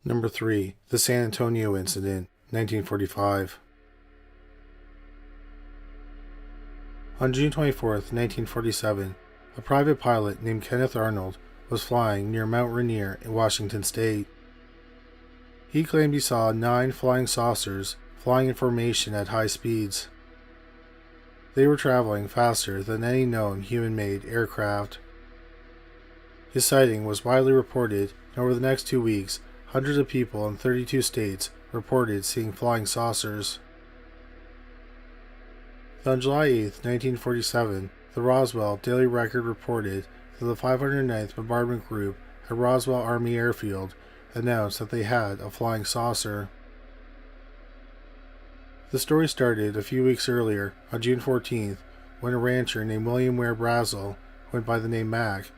Number 3. The San Antonio Incident, 1945. On June 24, 1947, a private pilot named Kenneth Arnold was flying near Mount Rainier in Washington state. He claimed he saw 9 flying saucers flying in formation at high speeds. They were traveling faster than any known human-made aircraft. His sighting was widely reported, and over the next 2 weeks, hundreds of people in 32 states reported seeing flying saucers. On July 8, 1947, the Roswell Daily Record reported that the 509th Bombardment Group at Roswell Army Airfield announced that they had a flying saucer. The story started a few weeks earlier, on June 14th, when a rancher named William Ware Brazel, who went by the name Mac,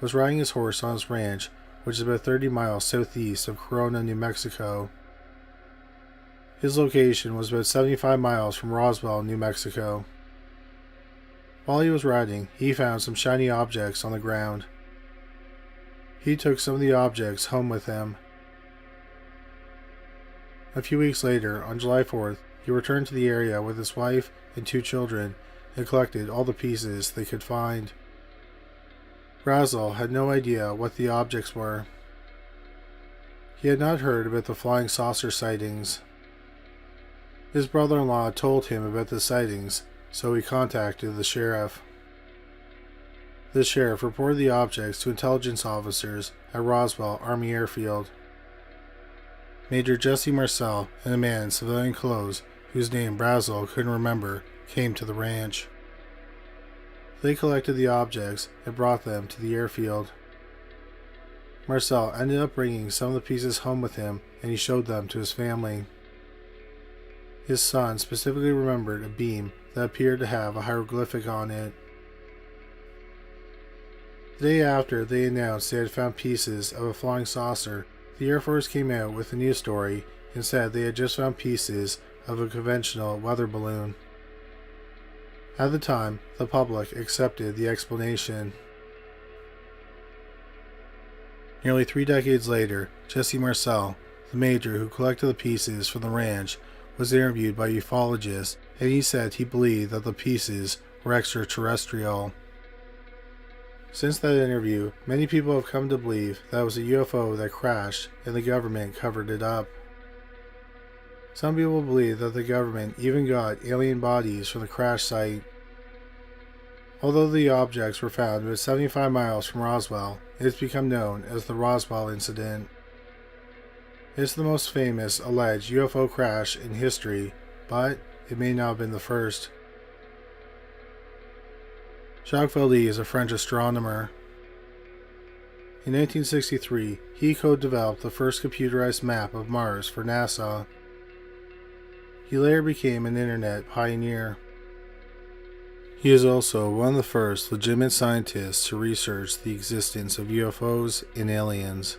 was riding his horse on his ranch, which is about 30 miles southeast of Corona, New Mexico. His location was about 75 miles from Roswell, New Mexico. While he was riding, he found some shiny objects on the ground. He took some of the objects home with him. A few weeks later, on July 4th, he returned to the area with his wife and 2 children and collected all the pieces they could find. Brazel had no idea what the objects were. He had not heard about the flying saucer sightings. His brother-in-law told him about the sightings, so he contacted the sheriff. The sheriff reported the objects to intelligence officers at Roswell Army Airfield. Major Jesse Marcel and a man in civilian clothes, whose name Brazel couldn't remember, came to the ranch. They collected the objects and brought them to the airfield. Marcel ended up bringing some of the pieces home with him, and he showed them to his family. His son specifically remembered a beam that appeared to have a hieroglyphic on it. The day after they announced they had found pieces of a flying saucer, the Air Force came out with a news story and said they had just found pieces of a conventional weather balloon. At the time, the public accepted the explanation. Nearly 3 decades later, Jesse Marcel, the major who collected the pieces from the ranch, was interviewed by ufologists, and he said he believed that the pieces were extraterrestrial. Since that interview, many people have come to believe that it was a UFO that crashed and the government covered it up. Some people believe that the government even got alien bodies from the crash site. Although the objects were found about 75 miles from Roswell, it has become known as the Roswell Incident. It's the most famous alleged UFO crash in history, but it may not have been the first. Jacques Vallée is a French astronomer. In 1963, he co-developed the first computerized map of Mars for NASA. He later became an internet pioneer. He is also one of the first legitimate scientists to research the existence of UFOs and aliens.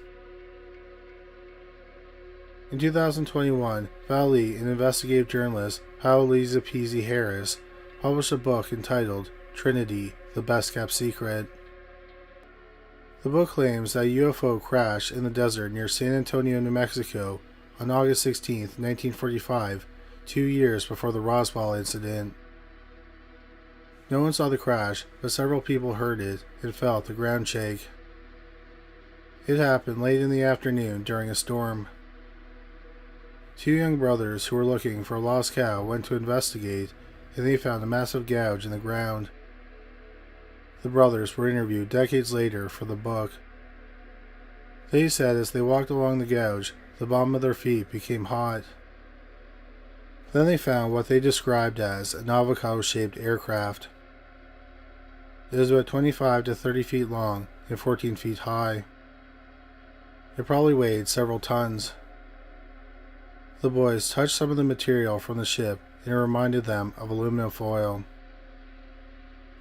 In 2021, Vallée and investigative journalist Paolisa Pizzi Harris published a book entitled Trinity, the Best Kept Secret. The book claims that a UFO crashed in the desert near San Antonio, New Mexico on August 16, 1945, 2 years before the Roswell incident. No one saw the crash, but several people heard it and felt the ground shake. It happened late in the afternoon during a storm. 2 young brothers who were looking for a lost cow went to investigate, and they found a massive gouge in the ground. The brothers were interviewed decades later for the book. They said as they walked along the gouge, the bottom of their feet became hot. Then they found what they described as an avocado-shaped aircraft. It was about 25 to 30 feet long and 14 feet high. It probably weighed several tons. The boys touched some of the material from the ship and it reminded them of aluminum foil.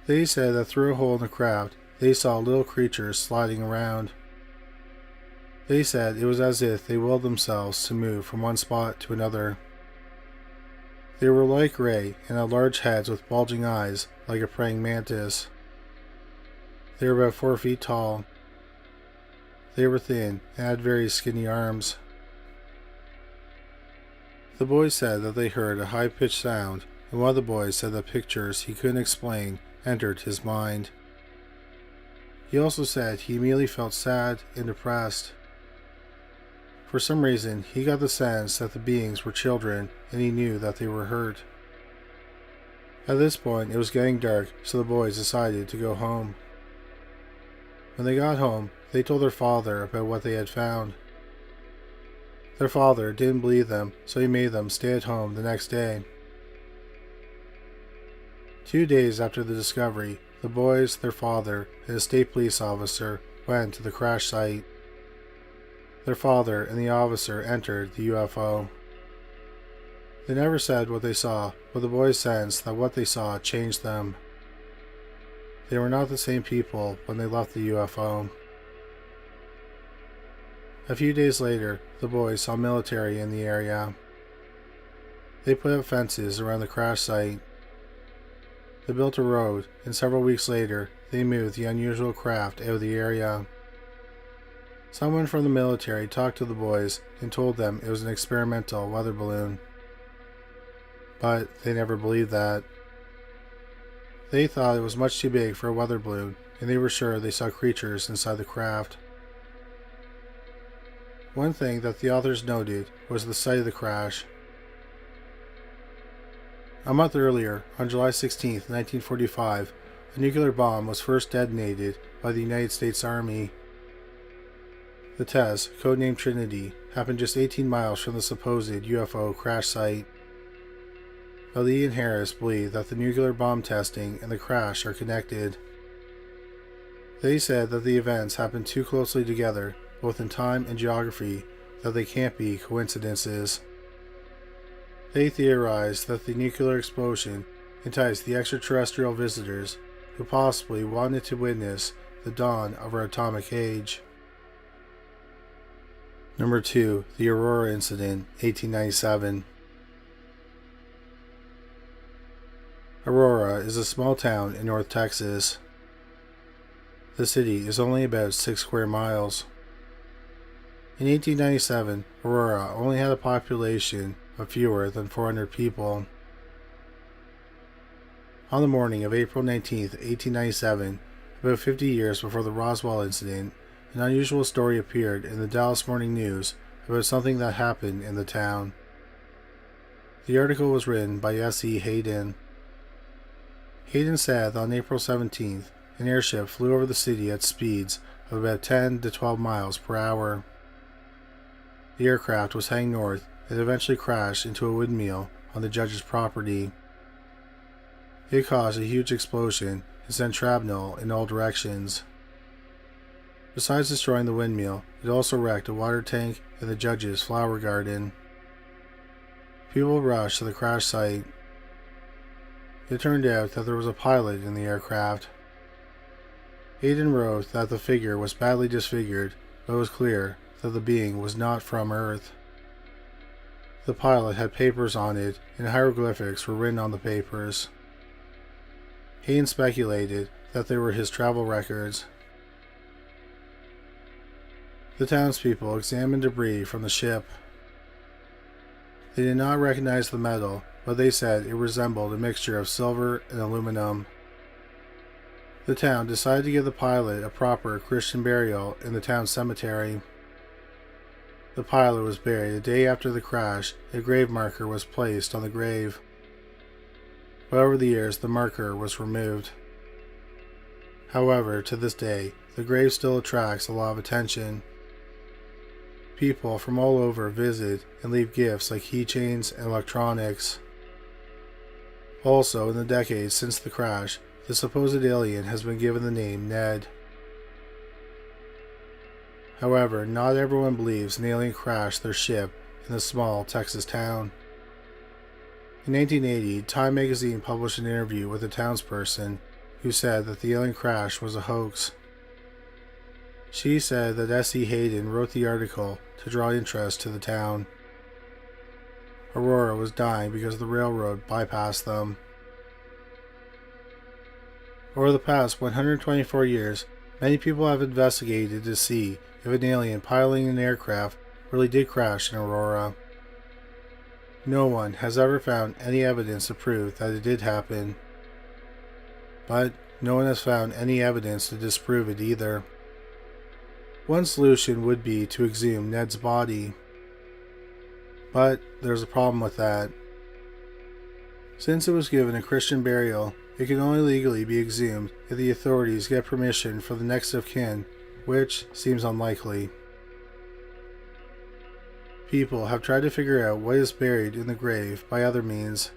They said that through a hole in the craft, they saw little creatures sliding around. They said it was as if they willed themselves to move from one spot to another. They were light gray and had large heads with bulging eyes like a praying mantis. They were about 4 feet tall. They were thin and had very skinny arms. The boys said that they heard a high-pitched sound, and one of the boys said that pictures he couldn't explain entered his mind. He also said he immediately felt sad and depressed. For some reason, he got the sense that the beings were children, and he knew that they were hurt. At this point, it was getting dark, so the boys decided to go home. When they got home, they told their father about what they had found. Their father didn't believe them, so he made them stay at home the next day. 2 days after the discovery, the boys, their father, and a state police officer went to the crash site. Their father and the officer entered the UFO. They never said what they saw, but the boys sensed that what they saw changed them. They were not the same people when they left the UFO. A few days later, the boys saw military in the area. They put up fences around the crash site. They built a road, and several weeks later, they moved the unusual craft out of the area. Someone from the military talked to the boys and told them it was an experimental weather balloon. But they never believed that. They thought it was much too big for a weather balloon, and they were sure they saw creatures inside the craft. One thing that the authors noted was the site of the crash. A month earlier, on July 16, 1945, a nuclear bomb was first detonated by the United States Army. The test, codenamed Trinity, happened just 18 miles from the supposed UFO crash site. Ali and Harris believe that the nuclear bomb testing and the crash are connected. They said that the events happened too closely together, both in time and geography, that they can't be coincidences. They theorized that the nuclear explosion enticed the extraterrestrial visitors who possibly wanted to witness the dawn of our atomic age. Number 2. The Aurora Incident, 1897. Aurora is a small town in North Texas. The city is only about 6 square miles. In 1897, Aurora only had a population of fewer than 400 people. On the morning of April 19, 1897, about 50 years before the Roswell incident, an unusual story appeared in the Dallas Morning News about something that happened in the town. The article was written by S.E. Hayden. Hayden said that on April 17th, an airship flew over the city at speeds of about 10 to 12 miles per hour. The aircraft was heading north and eventually crashed into a windmill on the judge's property. It caused a huge explosion and sent shrapnel in all directions. Besides destroying the windmill, it also wrecked a water tank and the judge's flower garden. People rushed to the crash site. It turned out that there was a pilot in the aircraft. Hayden wrote that the figure was badly disfigured, but it was clear that the being was not from Earth. The pilot had papers on it, and hieroglyphics were written on the papers. Hayden speculated that they were his travel records. The townspeople examined debris from the ship. They did not recognize the metal, but they said it resembled a mixture of silver and aluminum. The town decided to give the pilot a proper Christian burial in the town cemetery. The pilot was buried a day after the crash. A grave marker was placed on the grave. But over the years, the marker was removed. However, to this day, the grave still attracts a lot of attention. People from all over visit and leave gifts like keychains and electronics. Also, in the decades since the crash, the supposed alien has been given the name Ned. However, not everyone believes an alien crashed their ship in the small Texas town. In 1980, Time magazine published an interview with a townsperson who said that the alien crash was a hoax. She said that S.E. Hayden wrote the article to draw interest to the town. Aurora was dying because the railroad bypassed them. Over the past 124 years, many people have investigated to see if an alien piloting an aircraft really did crash in Aurora. No one has ever found any evidence to prove that it did happen, but no one has found any evidence to disprove it either. One solution would be to exhume Ned's body, but there's a problem with that. Since it was given a Christian burial, it can only legally be exhumed if the authorities get permission from the next of kin, which seems unlikely. People have tried to figure out what is buried in the grave by other means.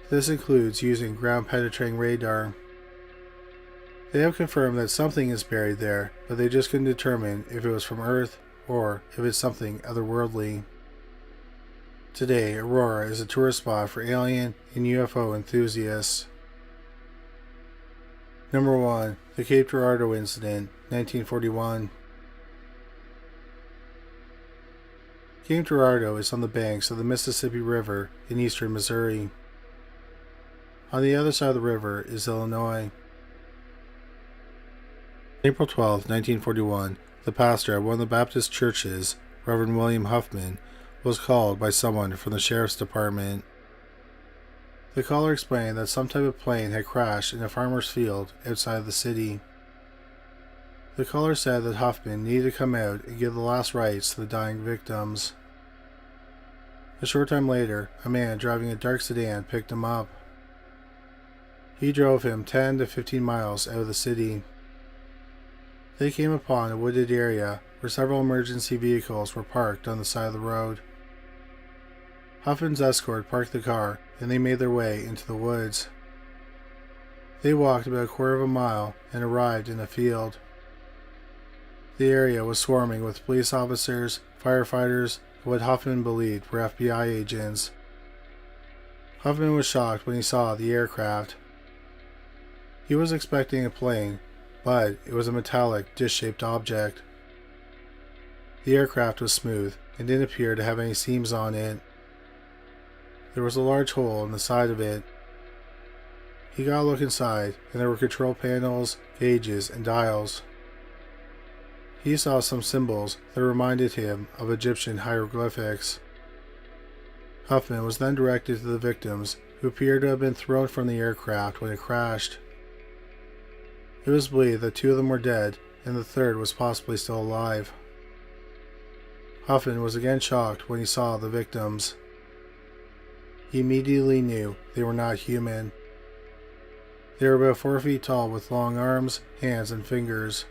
This includes using ground-penetrating radar. They have confirmed that something is buried there, but they just couldn't determine if it was from Earth or if it's something otherworldly. Today, Aurora is a tourist spot for alien and UFO enthusiasts. Number 1. The Cape Girardeau Incident, 1941. Cape Girardeau is on the banks of the Mississippi River in eastern Missouri. On the other side of the river is Illinois. April 12, 1941, the pastor at one of the Baptist churches, Reverend William Huffman, was called by someone from the sheriff's department. The caller explained that some type of plane had crashed in a farmer's field outside of the city. The caller said that Huffman needed to come out and give the last rites to the dying victims. A short time later, a man driving a dark sedan picked him up. He drove him 10 to 15 miles out of the city. They came upon a wooded area where several emergency vehicles were parked on the side of the road. Huffman's escort parked the car and they made their way into the woods. They walked about a quarter of a mile and arrived in a field. The area was swarming with police officers, firefighters, and what Huffman believed were FBI agents. Huffman was shocked when he saw the aircraft. He was expecting a plane, but it was a metallic, dish-shaped object. The aircraft was smooth and didn't appear to have any seams on it. There was a large hole in the side of it. He got a look inside, and there were control panels, gauges, and dials. He saw some symbols that reminded him of Egyptian hieroglyphics. Huffman was then directed to the victims, who appeared to have been thrown from the aircraft when it crashed. It was believed that 2 of them were dead, and the third was possibly still alive. Huffman was again shocked when he saw the victims. He immediately knew they were not human. They were about 4 feet tall with long arms, hands, and fingers.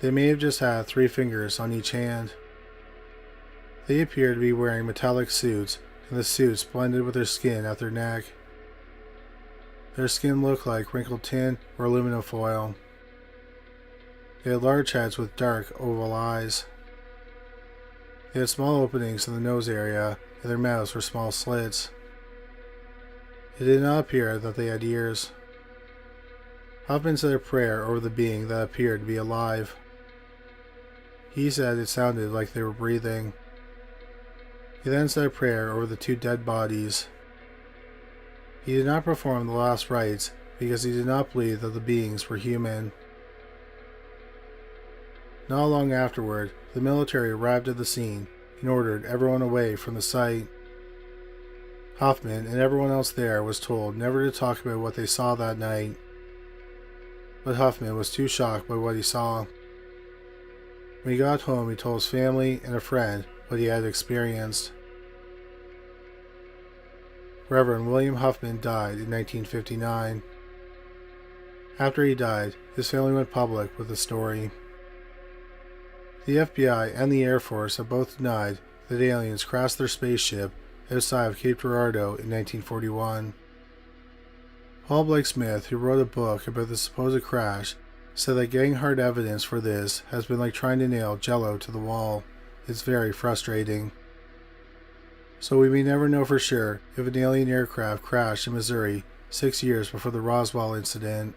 They may have just had 3 fingers on each hand. They appeared to be wearing metallic suits, and the suits blended with their skin at their neck. Their skin looked like wrinkled tin or aluminum foil. They had large heads with dark, oval eyes. They had small openings in the nose area, and their mouths were small slits. It did not appear that they had ears. Huffman said a prayer over the being that appeared to be alive. He said it sounded like they were breathing. He then said a prayer over the 2 dead bodies. He did not perform the last rites because he did not believe that the beings were human. Not long afterward, the military arrived at the scene and ordered everyone away from the site. Huffman and everyone else there was told never to talk about what they saw that night. But Huffman was too shocked by what he saw. When he got home, he told his family and a friend what he had experienced. Reverend William Huffman died in 1959. After he died, his family went public with the story. The FBI and the Air Force have both denied that aliens crashed their spaceship outside of Cape Girardeau in 1941. Paul Blake Smith, who wrote a book about the supposed crash, said that getting hard evidence for this has been like trying to nail Jell-O to the wall. It's very frustrating. So we may never know for sure if an alien aircraft crashed in Missouri 6 years before the Roswell incident.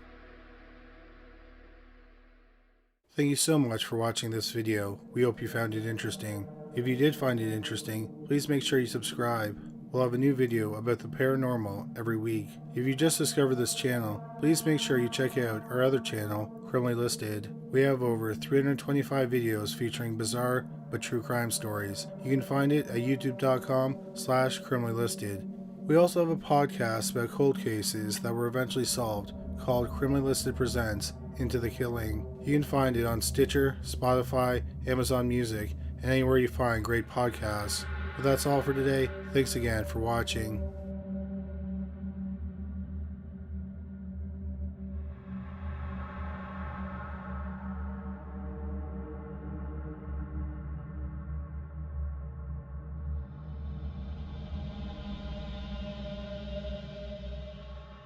Thank you so much for watching this video. We hope you found it interesting. If you did find it interesting, please make sure you subscribe. we'll have a new video about the paranormal every week. If you just discovered this channel, please make sure you check out our other channel, Criminally Listed. We have over 325 videos featuring bizarre but true crime stories. You can find it at youtube.com/criminallylisted. We also have a podcast about cold cases that were eventually solved called Criminally Listed Presents Into the Killing. You can find it on Stitcher, Spotify, Amazon Music, and anywhere you find great podcasts. But that's all for today. Thanks again for watching.